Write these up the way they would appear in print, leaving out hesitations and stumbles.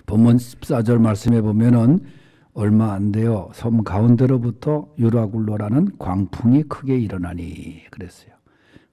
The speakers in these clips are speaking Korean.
본문 14절 말씀에 보면은 얼마 안 돼요. 섬 가운데로부터 유라굴로라는 광풍이 크게 일어나니 그랬어요.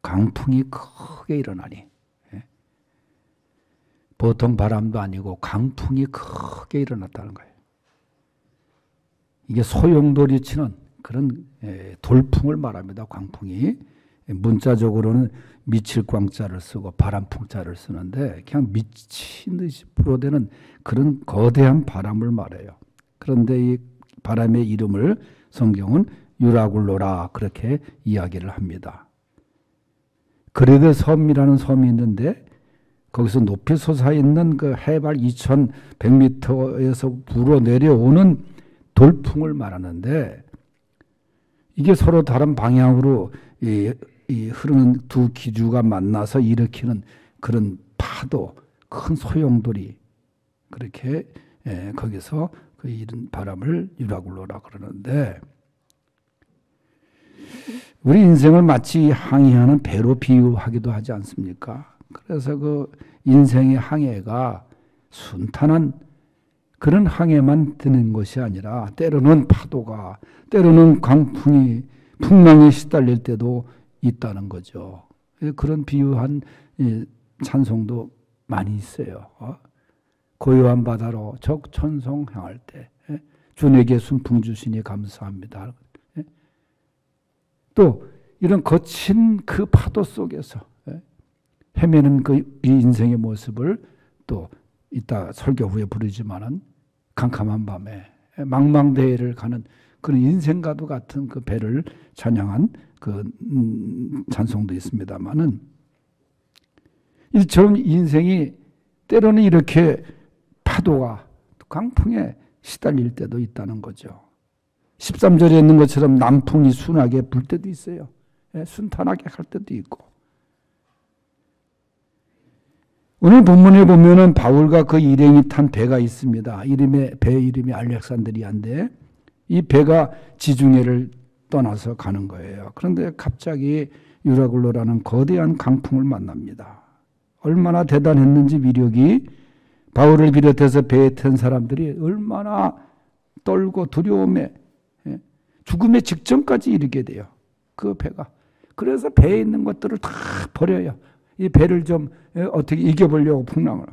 광풍이 크게 일어나니. 예? 보통 바람도 아니고 강풍이 크게 일어났다는 거예요. 이게 소용돌이 치는 그런 돌풍을 말합니다. 광풍이. 문자적으로는 미칠 광자를 쓰고 바람풍자를 쓰는데 그냥 미친 듯이 불어대는 그런 거대한 바람을 말해요. 그런데 이 바람의 이름을 성경은 유라굴로라 그렇게 이야기를 합니다. 그레데 섬이라는 섬이 있는데 거기서 높이 솟아있는 그 해발 2100m에서 불어 내려오는 돌풍을 말하는데 이게 서로 다른 방향으로 이 흐르는 두 기주가 만나서 일으키는 그런 파도, 큰 소용돌이 그렇게 거기서 그 이런 바람을 유라굴로라 그러는데 우리 인생을 마치 항해하는 배로 비유하기도 하지 않습니까? 그래서 그 인생의 항해가 순탄한 그런 항해만 드는 것이 아니라 때로는 파도가 때로는 강풍이 풍랑에 시달릴 때도 있다는 거죠. 그런 비유한 찬송도 많이 있어요. 고요한 바다로 적천성 향할 때 주에게 순풍 주시니 감사합니다. 또 이런 거친 그 파도 속에서 헤매는 그 인생의 모습을 또 이따 설교 후에 부르지만은 캄캄한 밤에 망망대해를 가는 그런 인생과도 같은 그 배를 찬양한 그 찬송도 있습니다만은 이처럼 인생이 때로는 이렇게 파도가 강풍에 시달릴 때도 있다는 거죠. 13절에 있는 것처럼 남풍이 순하게 불 때도 있어요. 순탄하게 갈 때도 있고. 오늘 본문에 보면은 바울과 그 일행이 탄 배가 있습니다. 배 이름이 알렉산드리아인데 이 배가 지중해를 떠나서 가는 거예요. 그런데 갑자기 유라굴로라는 거대한 강풍을 만납니다. 얼마나 대단했는지 위력이 바울을 비롯해서 배에 탄 사람들이 얼마나 떨고 두려움에 죽음의 직전까지 이르게 돼요. 그 배가. 그래서 배에 있는 것들을 다 버려요. 이 배를 좀 어떻게 이겨보려고 풍랑을.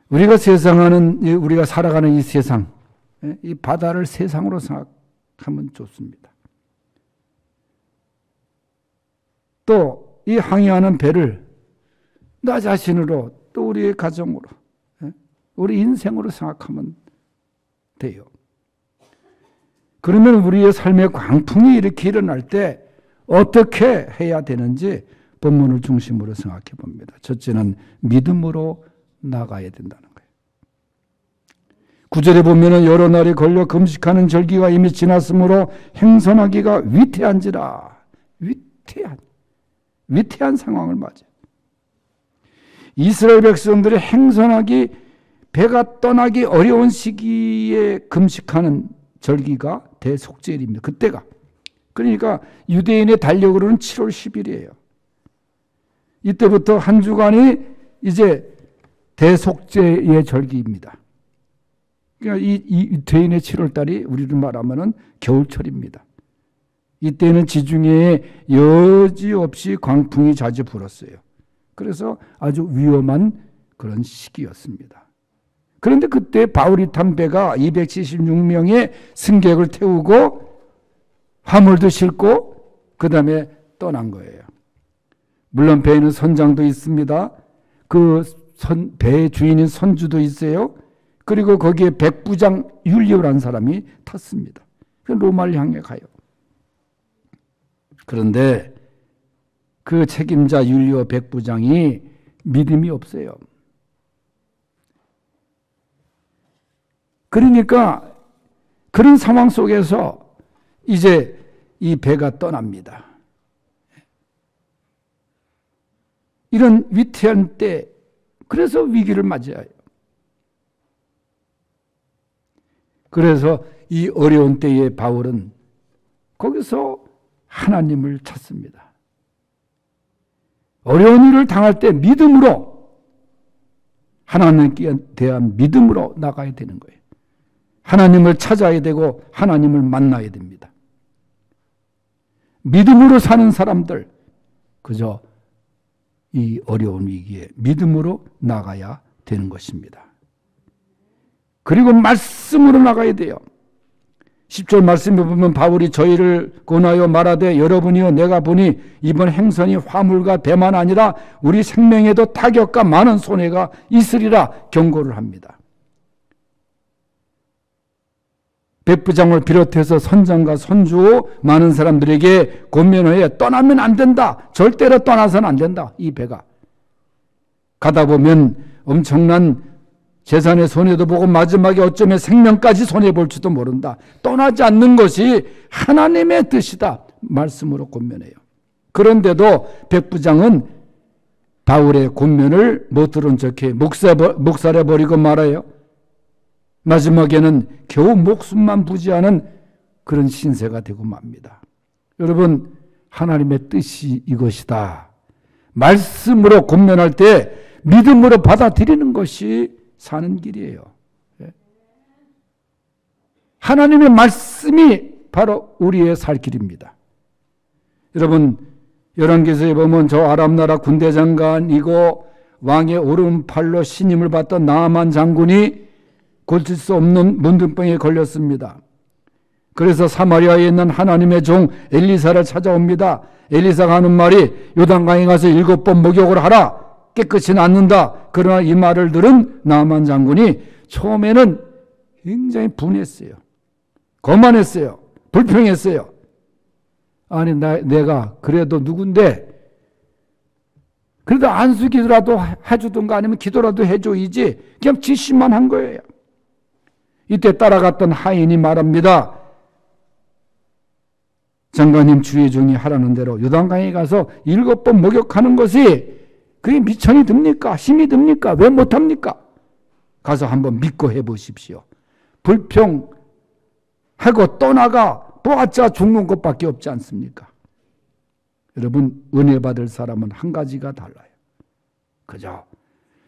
우리가 우리가 살아가는 이 세상, 이 바다를 세상으로 생각하면 좋습니다. 또 이 항해하는 배를 나 자신으로 또 우리의 가정으로 우리 인생으로 생각하면 돼요. 그러면 우리의 삶의 광풍이 이렇게 일어날 때 어떻게 해야 되는지 본문을 중심으로 생각해 봅니다. 첫째는 믿음으로 나가야 된다는 거예요. 9절에 보면은 여러 날이 걸려 금식하는 절기가 이미 지났으므로 행선하기가 위태한지라. 위태한 상황을 맞아요. 이스라엘 백성들이 행선하기 배가 떠나기 어려운 시기에 금식하는 절기가 대속죄일입니다. 그때가. 그러니까 유대인의 달력으로는 7월 10일이에요. 이때부터 한 주간이 이제 대속죄의 절기입니다. 그러니까 이 유대인의 7월 달이 우리로 말하면은 겨울철입니다. 이때는 지중해에 여지없이 광풍이 자주 불었어요. 그래서 아주 위험한 그런 시기였습니다. 그런데 그때 바울이 탄 배가 276명의 승객을 태우고 화물도 싣고 그 다음에 떠난 거예요. 물론 배에는 선장도 있습니다. 그 배의 주인인 선주도 있어요. 그리고 거기에 백부장 율리오라는 사람이 탔습니다. 로마를 향해 가요. 그런데 그 책임자 율리오 백부장이 믿음이 없어요. 그러니까 그런 상황 속에서 이제 이 배가 떠납니다. 이런 위태한 때, 그래서 위기를 맞이해요. 그래서 이 어려운 때에 바울은 거기서 하나님을 찾습니다. 어려운 일을 당할 때 믿음으로 하나님께 대한 믿음으로 나가야 되는 거예요. 하나님을 찾아야 되고 하나님을 만나야 됩니다. 믿음으로 사는 사람들, 그저 이 어려운 위기에 믿음으로 나가야 되는 것입니다. 그리고 말씀으로 나가야 돼요. 10절 말씀에 보면 바울이 저희를 권하여 말하되 여러분이여 내가 보니 이번 행선이 화물과 배만 아니라 우리 생명에도 타격과 많은 손해가 있으리라 경고를 합니다. 백부장을 비롯해서 선장과 선주 많은 사람들에게 권면하여 떠나면 안 된다. 절대로 떠나서는 안 된다. 이 배가. 가다 보면 엄청난 재산의 손해도 보고 마지막에 어쩌면 생명까지 손해볼지도 모른다. 떠나지 않는 것이 하나님의 뜻이다. 말씀으로 권면해요. 그런데도 백부장은 바울의 권면을 못 들은 척해 묵살해버리고 말아요. 마지막에는 겨우 목숨만 부지하는 그런 신세가 되고 맙니다. 여러분, 하나님의 뜻이 이것이다. 말씀으로 권면할 때 믿음으로 받아들이는 것이 사는 길이에요. 하나님의 말씀이 바로 우리의 살 길입니다. 여러분, 열왕기서에 보면 저 아람나라 군대 장관이고 왕의 오른팔로 신임을 받던 나아만 장군이 고칠 수 없는 문둥병에 걸렸습니다. 그래서 사마리아에 있는 하나님의 종 엘리사를 찾아옵니다. 엘리사가 하는 말이 요단강에 가서 7번 목욕을 하라. 깨끗이 낫는다. 그러나 이 말을 들은 나아만 장군이 처음에는 굉장히 분했어요. 거만했어요. 불평했어요. 아니 내가 그래도 누군데 그래도 안수기도라도 해주든가 아니면 기도라도 해줘야지 그냥 지시만 한 거예요. 이때 따라갔던 하인이 말합니다. 장관님 주의 종이 하라는 대로 요단강에 가서 7번 목욕하는 것이 그게 미천이 듭니까? 힘이 듭니까? 왜 못합니까? 가서 한번 믿고 해보십시오. 불평하고 떠나가 보았자 죽는 것밖에 없지 않습니까? 여러분, 은혜 받을 사람은 한 가지가 달라요. 그죠?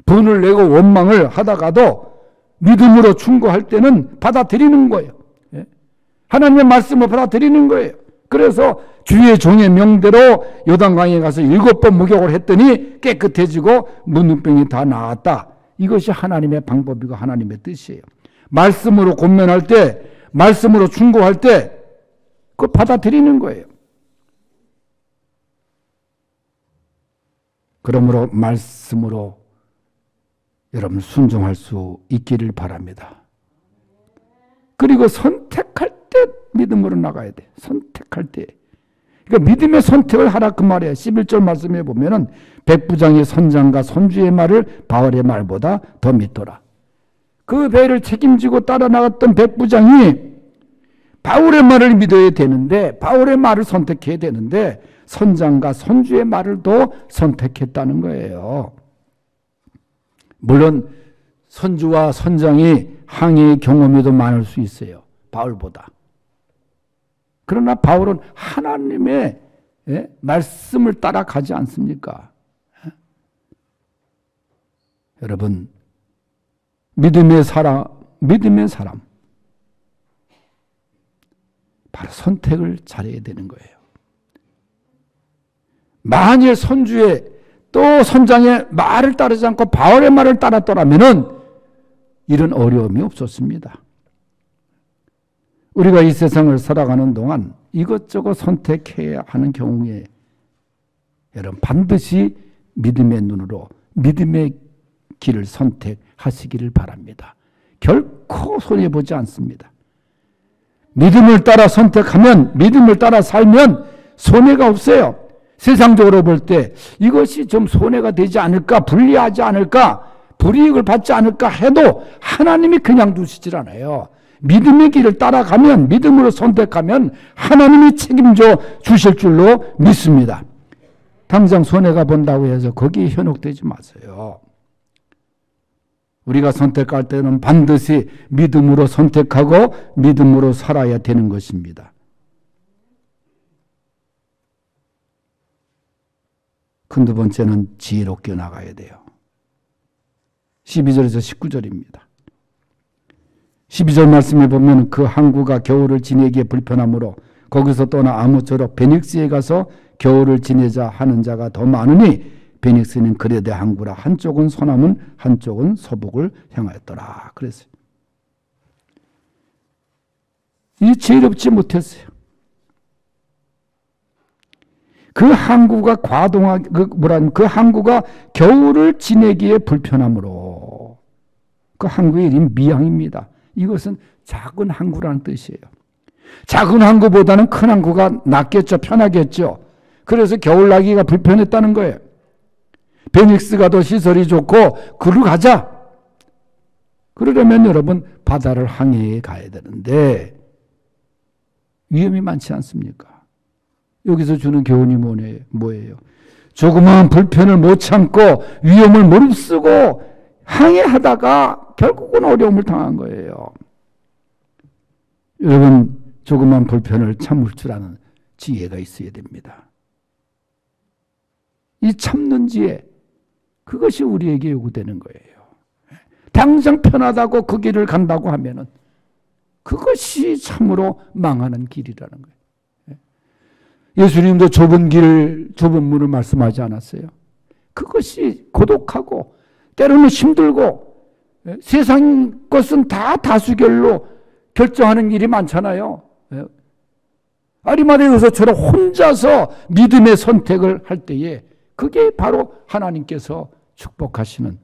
분을 내고 원망을 하다가도 믿음으로 충고할 때는 받아들이는 거예요. 하나님의 말씀을 받아들이는 거예요. 그래서 주의 종의 명대로 요단강에 가서 7번 목욕을 했더니 깨끗해지고 문둥병이 다 나았다. 이것이 하나님의 방법이고 하나님의 뜻이에요. 말씀으로 권면할 때, 말씀으로 충고할 때 그거 받아들이는 거예요. 그러므로 말씀으로 여러분 순종할 수 있기를 바랍니다. 그리고 선택할 때 믿음으로 나가야 돼. 선택할 때. 그러니까 믿음의 선택을 하라 그 말이에요. 11절 말씀에 보면은 백부장의 선장과 선주의 말을 바울의 말보다 더 믿더라. 그 배를 책임지고 따라 나갔던 백부장이 바울의 말을 믿어야 되는데 바울의 말을 선택해야 되는데 선장과 선주의 말을 더 선택했다는 거예요. 물론 선주와 선장이 항해의 경험이 더 많을 수 있어요. 바울보다. 그러나 바울은 하나님의 말씀을 따라가지 않습니까? 여러분, 믿음의 사람 바로 선택을 잘해야 되는 거예요. 만일 선주의 또 선장의 말을 따르지 않고 바울의 말을 따랐더라면은 이런 어려움이 없었습니다. 우리가 이 세상을 살아가는 동안 이것저것 선택해야 하는 경우에 여러분 반드시 믿음의 눈으로 믿음의 길을 선택하시기를 바랍니다. 결코 손해보지 않습니다. 믿음을 따라 선택하면 믿음을 따라 살면 손해가 없어요. 세상적으로 볼 때 이것이 좀 손해가 되지 않을까, 불리하지 않을까, 불이익을 받지 않을까 해도 하나님이 그냥 두시질 않아요. 믿음의 길을 따라가면, 믿음으로 선택하면 하나님이 책임져 주실 줄로 믿습니다. 당장 손해가 본다고 해서 거기에 현혹되지 마세요. 우리가 선택할 때는 반드시 믿음으로 선택하고 믿음으로 살아야 되는 것입니다. 큰 두 번째는 지혜롭게 나가야 돼요. 12절에서 19절입니다. 12절 말씀에 보면 그 항구가 겨울을 지내기에 불편하므로 거기서 떠나 아모처럼 베닉스에 가서 겨울을 지내자 하는 자가 더 많으니 베닉스는 그레데 항구라. 한쪽은 서남은 한쪽은 서북을 향하였더라. 그랬어요. 이 지혜롭지 못했어요. 그 항구가 그 항구가 겨울을 지내기에 불편하므로 그 항구의 이름이 미항입니다. 이것은 작은 항구라는 뜻이에요. 작은 항구보다는 큰 항구가 낫겠죠. 편하겠죠. 그래서 겨울 나기가 불편했다는 거예요. 베닉스가 더 시설이 좋고 그로 가자. 그러려면 여러분 바다를 항해해 가야 되는데 위험이 많지 않습니까? 여기서 주는 교훈이 뭐예요? 조그마한 불편을 못 참고 위험을 무릅쓰고 항해하다가 결국은 어려움을 당한 거예요. 여러분 조그마한 불편을 참을 줄 아는 지혜가 있어야 됩니다. 이 참는 지혜, 그것이 우리에게 요구되는 거예요. 당장 편하다고 그 길을 간다고 하면은 그것이 참으로 망하는 길이라는 거예요. 예수님도 좁은 길, 좁은 문을 말씀하지 않았어요. 그것이 고독하고 때로는 힘들고 세상 것은 다 다수결로 결정하는 일이 많잖아요. 아리마대 여서처럼 혼자서 믿음의 선택을 할 때에 그게 바로 하나님께서 축복하시는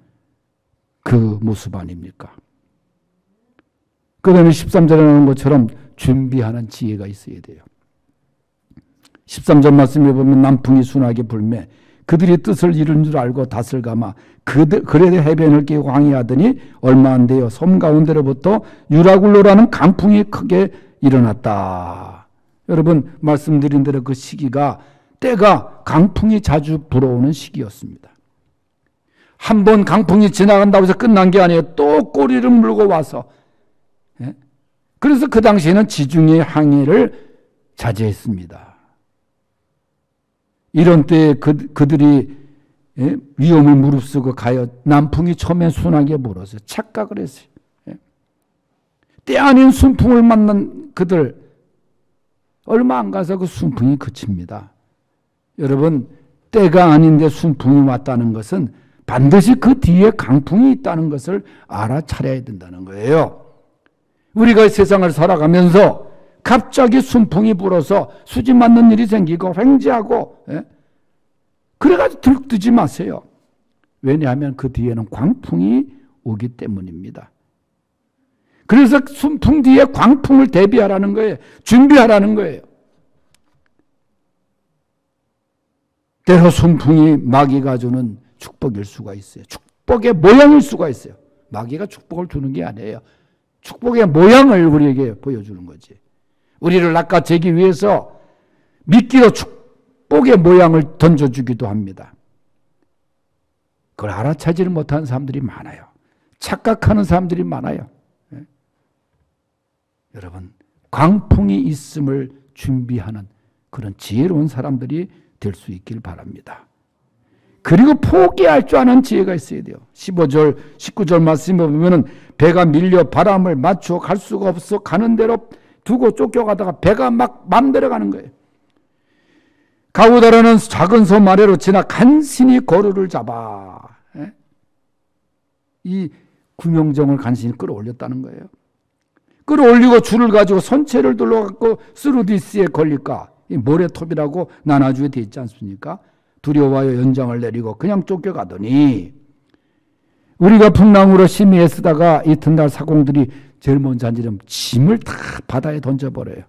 그 모습 아닙니까? 그 다음에 13절에 나오는 것처럼 준비하는 지혜가 있어야 돼요. 13절 말씀에 보면 남풍이 순하게 불매 그들이 뜻을 이룬 줄 알고 닷을 감아 그레데 해변을 끼고 항해하더니 얼마 안 되어 섬 가운데로부터 유라굴로라는 강풍이 크게 일어났다. 여러분 말씀드린 대로 그 시기가 때가 강풍이 자주 불어오는 시기였습니다. 한 번 강풍이 지나간다고 해서 끝난 게 아니에요. 또 꼬리를 물고 와서. 그래서 그 당시에는 지중해 항해를 자제했습니다. 이런 때에 그들이 위험을 무릅쓰고 가요. 남풍이 처음엔 순하게 불어서 착각을 했어요. 때 아닌 순풍을 만난 그들 얼마 안 가서 그 순풍이 그칩니다. 여러분 때가 아닌데 순풍이 왔다는 것은 반드시 그 뒤에 강풍이 있다는 것을 알아차려야 된다는 거예요. 우리가 세상을 살아가면서 갑자기 순풍이 불어서 수지 맞는 일이 생기고 횡재하고 그래가지고 들뜨지 마세요. 왜냐하면 그 뒤에는 광풍이 오기 때문입니다. 그래서 순풍 뒤에 광풍을 대비하라는 거예요. 준비하라는 거예요. 때로 순풍이 마귀가 주는 축복일 수가 있어요. 축복의 모양일 수가 있어요. 마귀가 축복을 주는 게 아니에요. 축복의 모양을 우리에게 보여주는 거지. 우리를 낚아채기 위해서 미끼로 축복의 모양을 던져주기도 합니다. 그걸 알아차지를 못하는 사람들이 많아요. 착각하는 사람들이 많아요. 여러분 광풍이 있음을 준비하는 그런 지혜로운 사람들이 될 수 있길 바랍니다. 그리고 포기할 줄 아는 지혜가 있어야 돼요. 15절, 19절 말씀에 보면 배가 밀려 바람을 맞춰 갈 수가 없어 가는 대로 두고 쫓겨가다가 배가 막 맘대로 가는 거예요. 가우다라는 작은 섬 아래로 지나 간신히 거루를 잡아. 이 구명정을 간신히 끌어올렸다는 거예요. 끌어올리고 줄을 가지고 선체를 둘러갖고 스루디스에 걸릴까? 이 모래톱이라고 나나주에 되어 있지 않습니까? 두려워하여 연장을 내리고 그냥 쫓겨가더니 우리가 풍랑으로 심히 애쓰다가 이튿날 사공들이 제일 먼저 한 일은 짐을 다 바다에 던져버려요.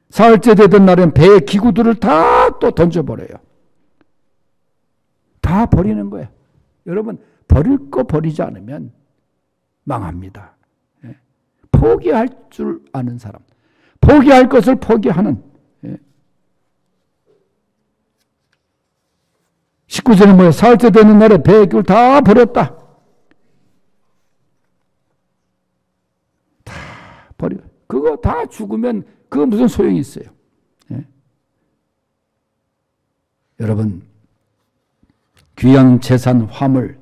사흘째 되던 날엔 배의 기구들을 다 또 던져버려요. 다 버리는 거예요. 여러분 버릴 거 버리지 않으면 망합니다. 포기할 줄 아는 사람, 포기할 것을 포기하는. 19절에 뭐예요? 사흘째 되는 날에 배의 기구를 다 버렸다. 다 버려. 그거 다 죽으면 그거 무슨 소용이 있어요? 여러분 귀한 재산 화물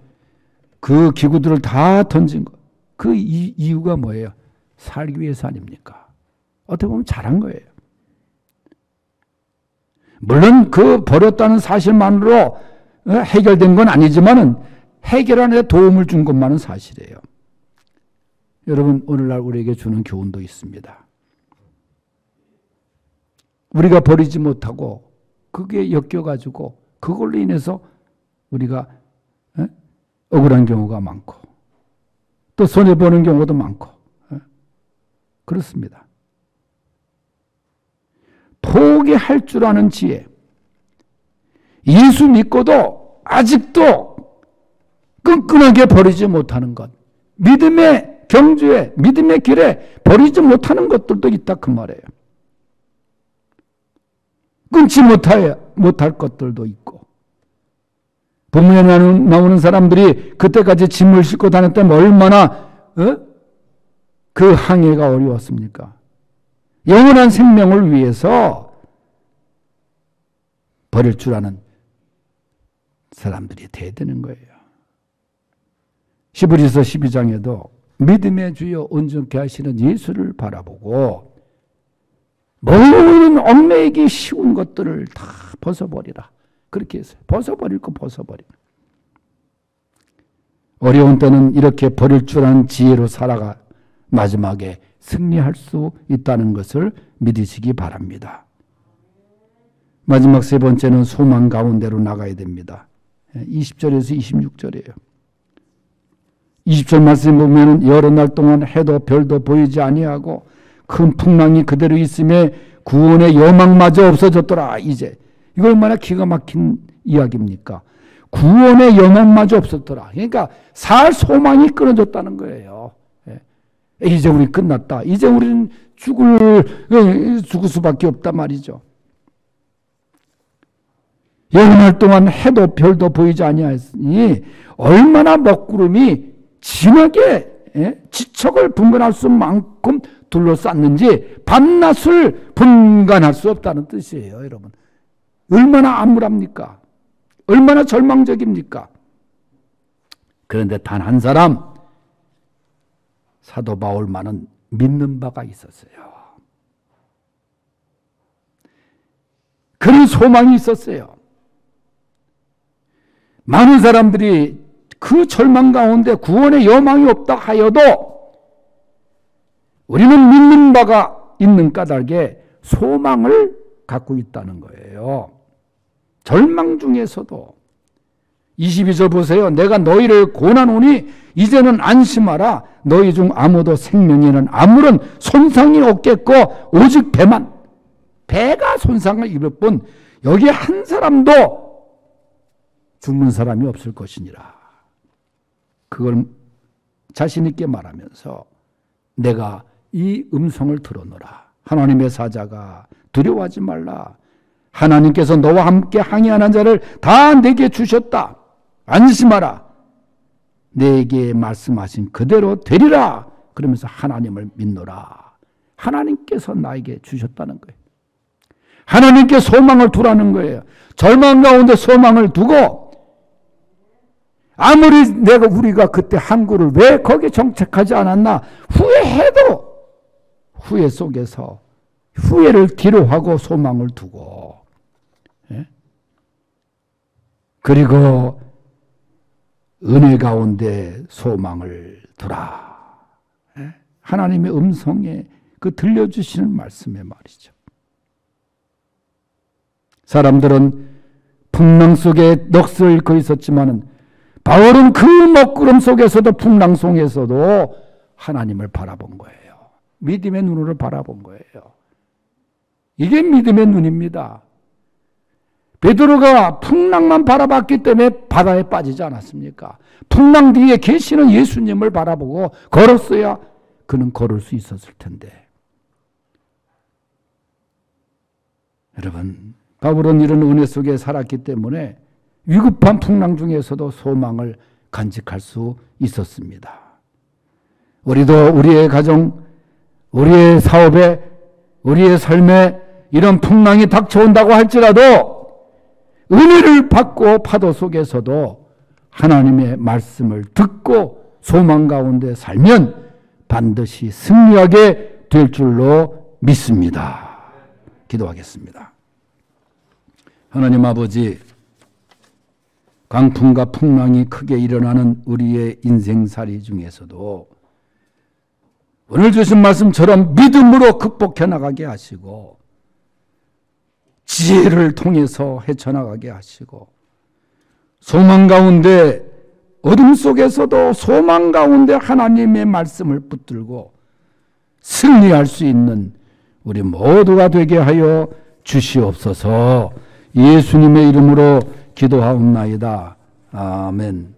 그 기구들을 다 던진 거. 그 이유가 뭐예요? 살기 위해서 아닙니까? 어떻게 보면 잘한 거예요. 물론 그 버렸다는 사실만으로 해결된 건 아니지만은 해결하는 데 도움을 준 것만은 사실이에요. 여러분, 오늘날 우리에게 주는 교훈도 있습니다. 우리가 버리지 못하고 그게 엮여가지고 그걸로 인해서 우리가 억울한 경우가 많고 또 손해보는 경우도 많고 그렇습니다. 포기할 줄 아는 지혜. 예수 믿고도 아직도 끈끈하게 버리지 못하는 것. 믿음의 경주에, 믿음의 길에 버리지 못하는 것들도 있다 그 말이에요. 끊지 못할 것들도 있고. 본문에 나오는 사람들이 그때까지 짐을 싣고 다녔다면 얼마나 그 항해가 어려웠습니까? 영원한 생명을 위해서 버릴 줄 아는 사람들이 돼야 되는 거예요. 히브리서 12장에도 믿음의 주여 온전케 하시는 예수를 바라보고 모든 얽매이기 쉬운 것들을 다 벗어버리라. 그렇게 했어요. 벗어버릴 거 벗어버리라. 어려운 때는 이렇게 버릴 줄 아는 지혜로 살아가 마지막에 승리할 수 있다는 것을 믿으시기 바랍니다. 마지막 세 번째는 소망 가운데로 나가야 됩니다. 20절에서 26절이에요. 20절 말씀 보면 여러 날 동안 해도 별도 보이지 아니하고 큰 풍랑이 그대로 있음에 구원의 여망마저 없어졌더라. 이제 이거 얼마나 기가 막힌 이야기입니까? 구원의 여망마저 없었더라. 그러니까 살 소망이 끊어졌다는 거예요. 이제 우리 끝났다. 이제 우리는 죽을 수밖에 없단 말이죠. 여러 날 동안 해도 별도 보이지 아니하였으니 얼마나 먹구름이 진하게 지척을 분간할 수 만큼 둘러쌌는지 밤낮을 분간할 수 없다는 뜻이에요. 여러분, 얼마나 암울합니까? 얼마나 절망적입니까? 그런데 단 한 사람, 사도 바울만은 믿는 바가 있었어요. 그런 소망이 있었어요. 많은 사람들이 그 절망 가운데 구원의 여망이 없다 하여도 우리는 믿는 바가 있는 까닭에 소망을 갖고 있다는 거예요. 절망 중에서도 22절 보세요. 내가 너희를 고난오니 이제는 안심하라. 너희 중 아무도 생명에는 아무런 손상이 없겠고 오직 배가 손상을 입을 뿐 여기 한 사람도 죽는 사람이 없을 것이니라. 그걸 자신 있게 말하면서 내가 이 음성을 들어노라. 하나님의 사자가 두려워하지 말라. 하나님께서 너와 함께 항해하는 자를 다 내게 주셨다. 안심하라. 내게 말씀하신 그대로 되리라. 그러면서 하나님을 믿노라. 하나님께서 나에게 주셨다는 거예요. 하나님께 소망을 두라는 거예요. 절망 가운데 소망을 두고 아무리 우리가 그때 항구를 왜 거기에 정착하지 않았나 후회해도 후회 속에서 후회를 뒤로하고 소망을 두고 그리고 은혜 가운데 소망을 두라. 하나님의 음성에 그 들려주시는 말씀의 말이죠. 사람들은 풍랑 속에 넋을 잃고 있었지만은 바울은 그 먹구름 속에서도 풍랑 속에서도 하나님을 바라본 거예요. 믿음의 눈으로 바라본 거예요. 이게 믿음의 눈입니다. 베드로가 풍랑만 바라봤기 때문에 바다에 빠지지 않았습니까? 풍랑 뒤에 계시는 예수님을 바라보고 걸었어야 그는 걸을 수 있었을 텐데. 여러분, 바울은 이런 은혜 속에 살았기 때문에 위급한 풍랑 중에서도 소망을 간직할 수 있었습니다. 우리도 우리의 가정, 우리의 사업에, 우리의 삶에 이런 풍랑이 닥쳐온다고 할지라도 은혜를 받고 파도 속에서도 하나님의 말씀을 듣고 소망 가운데 살면 반드시 승리하게 될 줄로 믿습니다. 기도하겠습니다. 하나님 아버지, 강풍과 풍랑이 크게 일어나는 우리의 인생살이 중에서도 오늘 주신 말씀처럼 믿음으로 극복해 나가게 하시고 지혜를 통해서 헤쳐나가게 하시고 소망 가운데 어둠 속에서도 소망 가운데 하나님의 말씀을 붙들고 승리할 수 있는 우리 모두가 되게 하여 주시옵소서. 예수님의 이름으로 기도하옵나이다. 아멘.